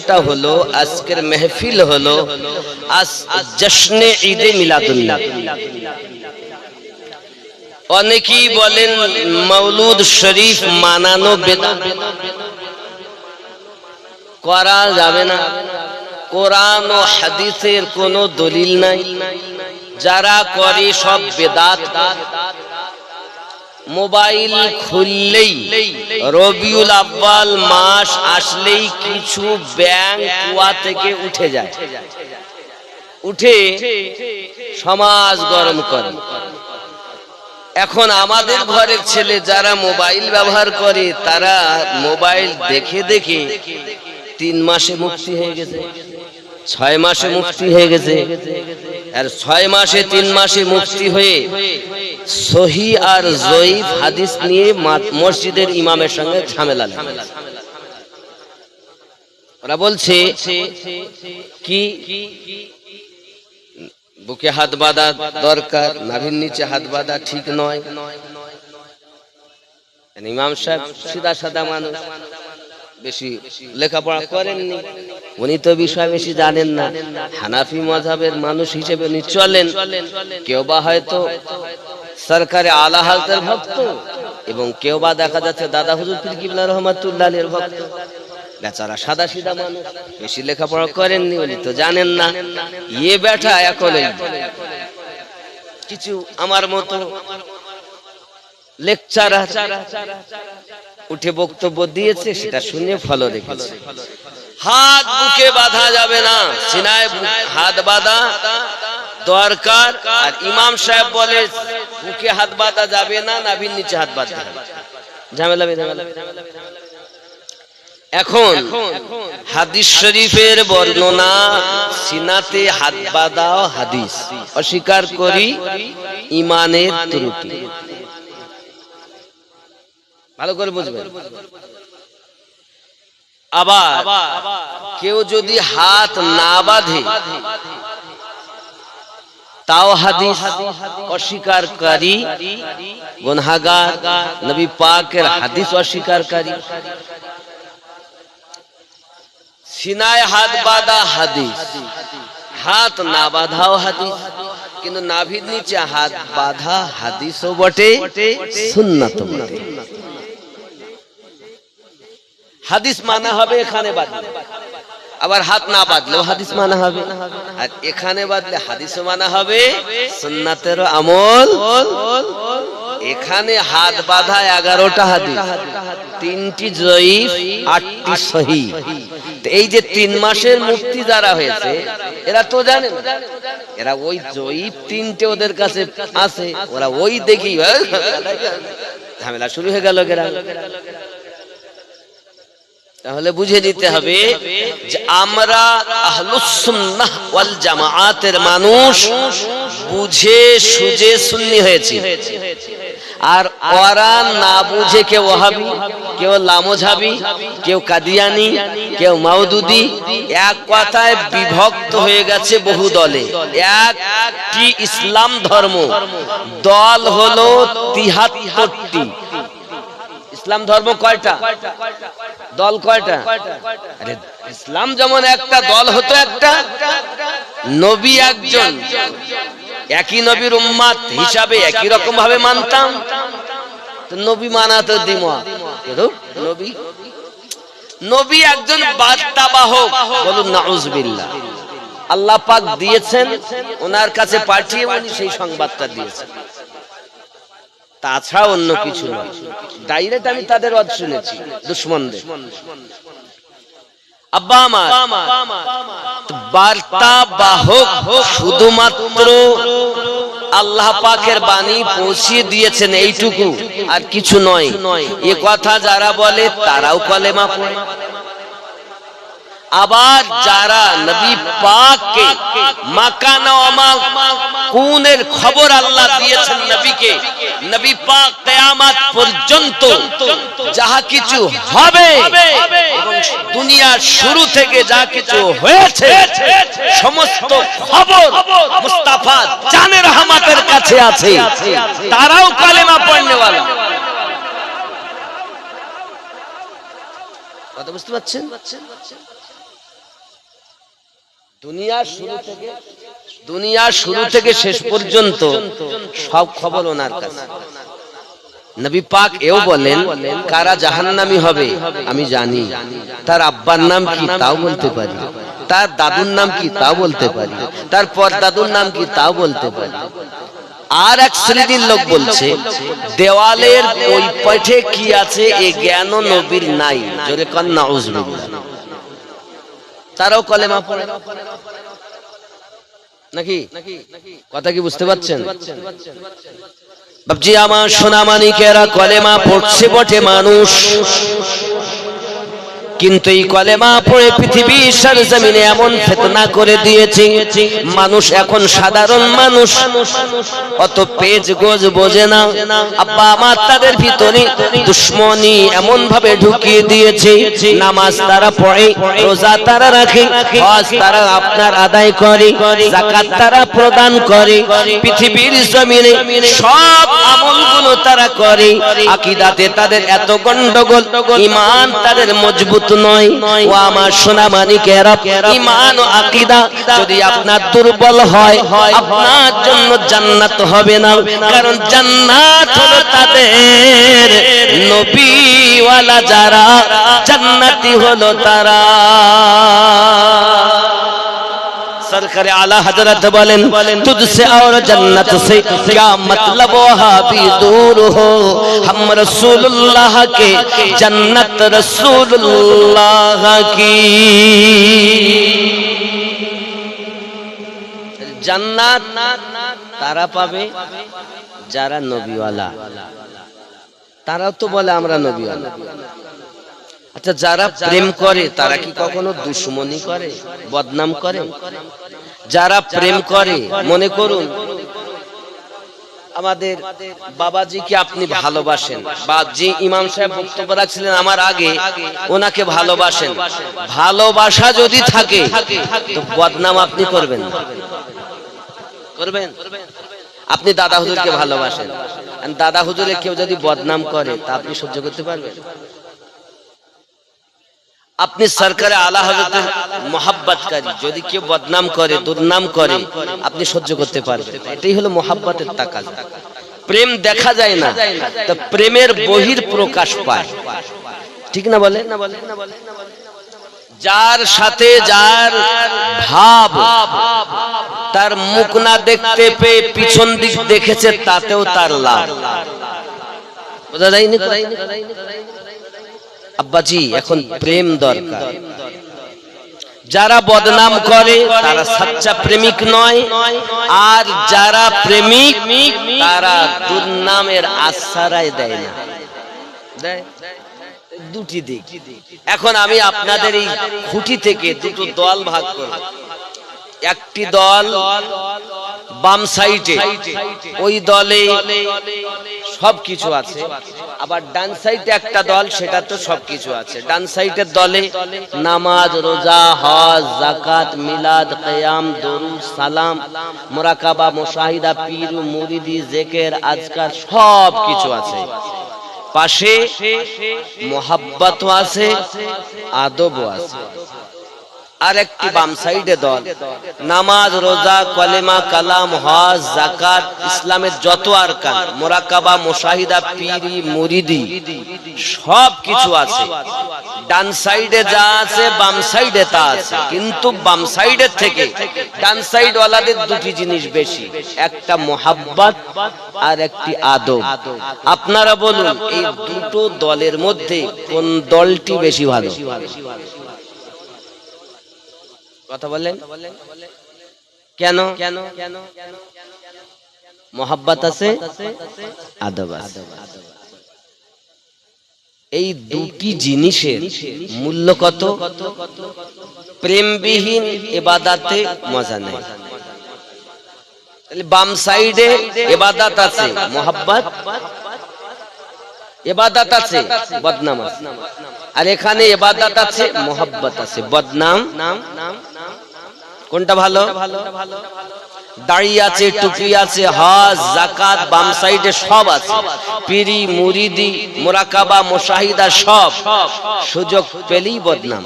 অনুষ্ঠানটা হলো, আজকের মেহফিল হলো আজ জশ্নে ঈদে মিলাদুন্নবী। অনেকেই বলেন মাওলুদ শরীফ মানানো বেদাত, করা যাবে না, কোরআন ও হাদিসের কোনো দলিল নাই, যারা করে সব বেদাত। মোবাইল খুললেই রবিউল আব্বাল মাস আসলেই কিছু ব্যাঙ কুয়া থেকে উঠে যায়, উঠে সমাজ গরম করে। এখন আমাদের ঘরের ছেলে যারা মোবাইল ব্যবহার করে, তারা মোবাইল দেখে দেখে 3 মাসে মুফতি হয়ে গেছে, 6 মাসে মুফতি হয়ে গেছে। আর 6 মাসে 3 মাসে মুফতি হয়ে সহি আর জয়ীফ হাদিস নিয়ে মসজিদের ইমামের সঙ্গে ঝামেলা লাগে। ওরা বলছে কি বুকে হাত বাঁধা দরকার, নাভির নিচে হাত বাঁধা ঠিক নয়। ইমাম সাহেব সিধা সাদা মানুষ, বেশি লেখাপড়া করেননি, উনি তো বিষয় বেশি জানেন না। হানাফি মাযহাবের মানুষ হিসেবে উনি চলেন। কেউ বা হয়তো সরকারে আলা হাজরাতের ভক্ত, এবং কেউ বা দেখা যাচ্ছে দাদা হুজুর পীর কিবলা রহমাতুল্লাহ আলাইহির ভক্ত। বেচারা সাদা সিধা মানুষ, বেশি লেখাপড়া করেননি, উনি তো জানেন না। ইয়ে বেটা এখন কিছু আমার মতো লেকচারার উঠে বক্তব্য দিয়েছে, সেটা শুনে ফলো রেখেছে। হাত বুকে বাঁধা যাবে না, সিনায় হাত বাঁধা দরকার। আর ইমাম সাহেব বলে বুকে হাত বাঁধা যাবে না, নাভির নিচে হাত বাঁধা ঝামেলা। এখন হাদিস শরীফের বর্ণনা, সিনাতে হাত বাঁধাও হাদিস, অস্বীকার করি ইমানের ত্রুটি। ভালো করে বুঝবেন। আবার কেউ যদি হাত না বাঁধে তাও হাদিস, অস্বীকারী গুনাহগার, নবী পাকের হাদিস অস্বীকারী। সিনায় হাত বাঁধা হাদিস, হাত না বাঁধাও হাদিস, কিন্তু নাভির নিচে হাত বাঁধা হাদিসও বটে, সুন্নাতও বটে। হাদিস মানা হবে এখানে বাঁধলে, আবার হাত না বাঁধলেও হাদিস মানা হবে। আর এখানে বাঁধলে হাদিসও মানা হবে, সুন্নাতেরও আমল। এখানে হাত বাঁধা 11টা হাদিস, 3টি জয়ীফ, 8টি সহিহ। এই যে 3 মাসের মুফতি যারা হয়েছে, এরা তো জানে না, এরা ওই জয়ীফ 3টে ওদের কাছে আছে, ওরা ওই দেখি ঝামেলা শুরু হয়ে গেল। তাহলে বুঝে নিতে হবে যে আমরা আহলুস সুন্নাহ ওয়াল জামাআতের মানুষ, বুঝে সুঝে সুন্নি হয়েছি। আর ওরা না বুঝে কেউ ওয়াহাবি, কেউ লামোঝাবি, কেউ কাদিয়ানি, কেউ মাউদুদি, এক কথায় বিভক্ত হয়ে গেছে বহু দলে। একটি ইসলাম ধর্ম, দল হলো 73টি। ইসলাম ধর্ম কয়টা? দল কয়টা? আরে ইসলাম যেমন একটা দল হতো, একটা নবী একজন, একই নবীর উম্মত হিসাবে একই রকম ভাবে মানতাম, তো নবী মানা তো দ্বিমত। নবী একজন বার্তাবাহক, বলুন নাউজুবিল্লাহ। আল্লাহ পাক দিয়েছেন, ওনার কাছে পাঠিয়ে উনি সেই সংবাদটা দিয়েছেন, তাছাড়া অন্য কিছু নয়। ডাইরেক্ট আমি তাদের ওয়াজ শুনেছি, দুশমনদের। আব্বা আমার বার্তা বাহক শুধুমাত্র আল্লাহ পাকের বাণী পৌঁছিয়ে দিয়েছেন, এইটুকু, আর কিছু নয়। এ কথা যারা বলে তারাও কলেমা পড়ে। আবার যারা নবী পাককে মাকানা ওয়া মাকুনের খবর আল্লাহ দিয়েছেন নবীকে, নবী পাক কিয়ামত পর্যন্ত যাহা কিছু হবে এবং দুনিয়ার শুরু থেকে যা কিছু হয়েছে সমস্ত খবর মুস্তাফা জানে রহমতের কাছে আছে, তারাও কালেমা পড়নেওয়ালা। কথা বুঝতে পারছেন? দুনিয়ার শুরু থেকে শেষ পর্যন্ত সব খবর ওনার কাছে। নবী পাক এও বলেন, কারা জাহান্নামী হবে আমি জানি, তার আব্বার নাম কি তাও বলতে পারি, তার দাদুর নাম কি তাও বলতে পারি, তার পরদাদুর নাম কি তাও বলতে পারি। আর এক শ্রেণীর লোক বলছে, দেওয়ালের ওই পাঠে কি আছে এ জ্ঞানও নবীর নাই। জোরে কন নাউজুবিল্লাহ। তারাও কলেমা পড়ে নাকি? কথা কি বুঝতে পারছেন? বাবজি আমার সোনা মানিকেরা, কলেমা পড়ছে বটে মানুষ, কিন্তু এই কলেমা পড়ে পৃথিবীর সরজমিনে এমন ফিতনা করে দিয়েছে, মানুষ এখন সাধারণ মানুষ অত পেজ গোজ বোঝে না। আব্বা আমার তাদের ভিতরে দুশ্মনী এমন ভাবে ঢুকিয়ে দিয়েছে, নামাজ তারা পড়ে, রোজা তারা রাখে, হজ তারা আপনার আদায় করে, যাকাত তারা প্রদান করে, পৃথিবীর জমিনে সব আমলগুলো তারা করে, আকীদাতে তাদের এত গন্ডগোল, ঈমান তাদের মজবুত নয়। ও আমার সোনা মানিকেরা, ঈমান ও আকীদা যদি আপনার দুর্বল হয়, আপনার জন্য জান্নাত হবে না। কারণ জান্নাত হলো তাদের, নবীওয়ালা যারা জান্নাতি হলো তারা। सरकार आला हजरत बोलें, तुझसे और जन्नत से क्या मतलब, वहाँ भी दूर हो, हम रसूलुल्लाह के जन्नत रसूलुल्लाह की। जन्नत तारा पावे যারা নবীওয়ালা, তারাও তো বলে আমরা নবীওয়ালা। আচ্ছা, যারা প্রেম করে তারা কি কখনো দুশ্মনী করে, বদনাম করে? যারা প্রেম করে, মনে করুন আমাদের বাবাজিকে আপনি ভালোবাসেন, বা যে ইমাম সাহেব বক্তব্য রাখছিলেন আমার আগে, ওনাকে ভালোবাসেন, ভালোবাসা যদি থাকে তো বদনাম আপনি করবেন? আপনি দাদা হুজুরকে ভালোবাসেন, দাদা হুজুরে কেউ যদি বদনাম করে তা আপনি সহ্য করতে পারবেন? আপনি সরকারে আলা হযরতের মোহাব্বতকারী যদি কেউ বদনাম করে, দুর্নাম করে, আপনি সহ্য করতে পারবেন? এটাই হলো মোহাব্বতের তাকাজা। প্রেম দেখা যায় না, তো প্রেমের বহির প্রকাশ পায়, ঠিক না বলে? যার সাথে যার ভাব, তার মুখ না দেখতে পেয়ে পিছন দিক দেখেছে, তাতেও তার লাভ। বোঝা যায়নি? আব্বাজি এখন প্রেম দরকার। যারা বদনাম করে তারা সচ্চা প্রেমিক নয়, আর যারা প্রেমিক তারা দুর্নামের আশ্রয় দেয় না। দুটি দিক। এখন আমি আপনাদের এই খুঁটি থেকে দুটো দল ভাগ করব। একটি দল বাম সাইডে, ওই দলে সবকিছু আছে, আবার ডান সাইডে একটা দল, সেটা তো সবকিছু আছে। ডান সাইডের দলে নামাজ, রোজা, হজ, যাকাত, মিলাদ, কিয়াম, দরুদ, সালাম, মুরাকাবা, মুশাহিদা, পীর, মুরিদি, জিকির, আজকার সব কিছু আছে। পাশে মোহাব্বতও আছে, আদবও আছে। আর একটি বাম সাইডে দল নামাজ, রোজা, কলেমা, কালাম, হজ, যাকাত, ইসলামের যত আরকান, মুরাকাবা, মুশাহিদা, পীরি, মুরিদি সব কিছু আছে। ডান সাইডে যা আছে বাম সাইডে তা আছে, কিন্তু বাম সাইডের থেকে ডান সাইড ওয়ালাদের দুটি জিনিস বেশি, একটা মোহাব্বত আর একটি আদব। আপনারা বলুন এই দুটো দলের মধ্যে কোন দলটি বেশি ভালো? কথা বলেন কেন? মোহাব্বত আছে, আদব আছে। এই দুটি জিনিসের মূল্য কত? প্রেমবিহীন ইবাদতে মজা নেই। তাহলে বাম সাইডে ইবাদত আছে, মোহাব্বত, ইবাদত আছে, বদনাম আছে। আর এখানে ইবাদত আছে, মোহাব্বত আছে, বদনাম। কোনটা ভালো? দাড়ি আছে, টুপি আছে, হজ, যাকাত বাম সাইডে সব আছে, পীরি, মুরিদি, মুরাকাবা, মুশাহিদা সব, সুযোগ পেলেই বদনাম।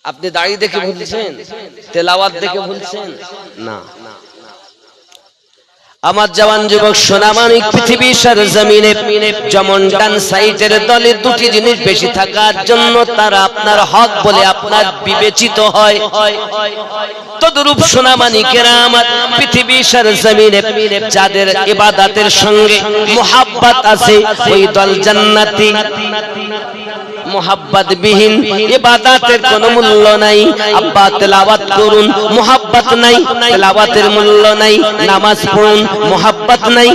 আপনি দাড়ি দেখে ভুলছেন, তেলাওয়াত দেখে ভুলছেন না। আমার জওয়ান যুবক সোনামানিক পৃথিবীর সরজমিনে যেমন ডান সাইডের দলে দুটি জিনিস বেশি থাকার জন্য তারা আপনার হক বলে আপনার বিবেচিত হয়, তদ্রূপ সোনামানিকেরা আমার পৃথিবীর সরজমিনে যাদের ইবাদতের সঙ্গে মুহাব্বত আছে ওই দল জান্নাতি। মুহাব্বত বিহীন ইবাদতের কোনো মূল্য নাই। আব্বা তেলাওয়াত করুন, মুহাব্বত নাই, তেলাওয়াতের মূল্য নাই। নামাজ পড়ুন, মুহাব্বত নাই,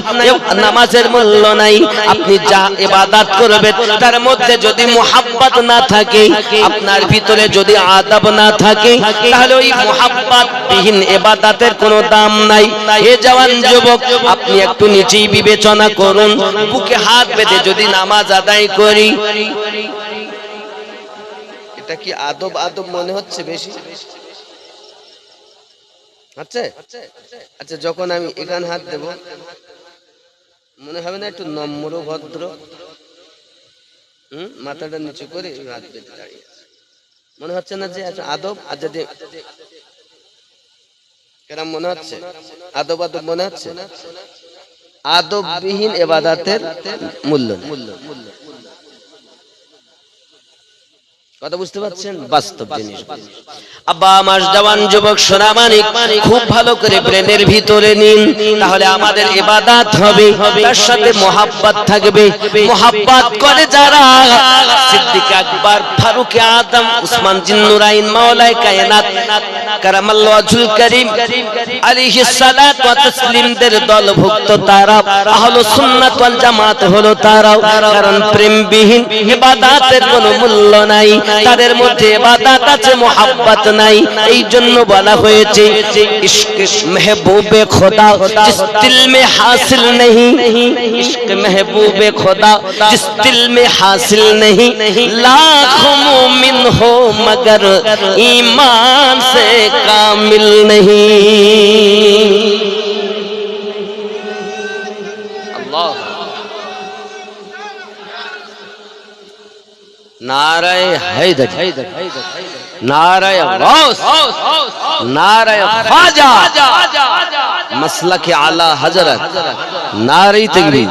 নামাজের মূল্য নাই। আপনি যা ইবাদত করবেন তার মধ্যে যদি মুহাব্বত না থাকে, আপনার ভিতরে যদি আদব না থাকে, তাহলে ওই মুহাব্বত বিহীন ইবাদতের কোনো দাম নাই। হে জওয়ান যুবক, আপনি একটু নিচেই বিবেচনা করুন। বুকে হাত বেঁধে যদি নামাজ আদায় করি, এটা কি আদব আদব মনে হচ্ছে বেশি? আচ্ছা আচ্ছা, যখন আমি এখান হাত দেব মনে হবে না একটু নম্র ভদ্র? মাথাটা নিচু করে হাত বেঁধে দাঁড়িয়ে মনে হচ্ছে না যে আদব? আর যদি কেরাম মনে হচ্ছে আদব আদব মনে হচ্ছে? আদববিহীন ইবাদতের মূল্য কথা বুঝতে পারছেন? বাস্তব জিনিস। আব্বা আমার জওয়ান যুবক সোনামানিক খুব ভালো করে ব্রেনের ভিতরে নিন, তাহলে আমাদের ইবাদত হবে, তার সাথে মুহাব্বত থাকবে। মুহাব্বত করে যারা সিদ্দিক আকবর, ফারুক আদম, উসমান জিন্নুরাইন, মাওলায়ে কায়নাত কারামাল্লাহু ওয়াজহুল কারীম আলাইহিস সালাত ওয়া তাসলিমদের দলভুক্ত তারা, আহলুস সুন্নাত ওয়াল জামাত হলো তারাও। কারণ প্রেমবিহীন ইবাদতের কোনো মূল্য নাই, তাদের মধ্যে ইবাদত আছে, মুহাব্বত নাই। এই জন্য বলা হয়েছে ইশক महबूबे खुदा जिस दिल में हासिल नहीं, इश्क महबूबे खुदा जिस दिल में हासिल नहीं, लाखों मोमिन हो मगर ईमान से कामिल नहीं। अल्लाह नाराए हैदर, नाराए गौस, नाराए ख्वाजा, मसलक आला हजरत, नारे तकबीर।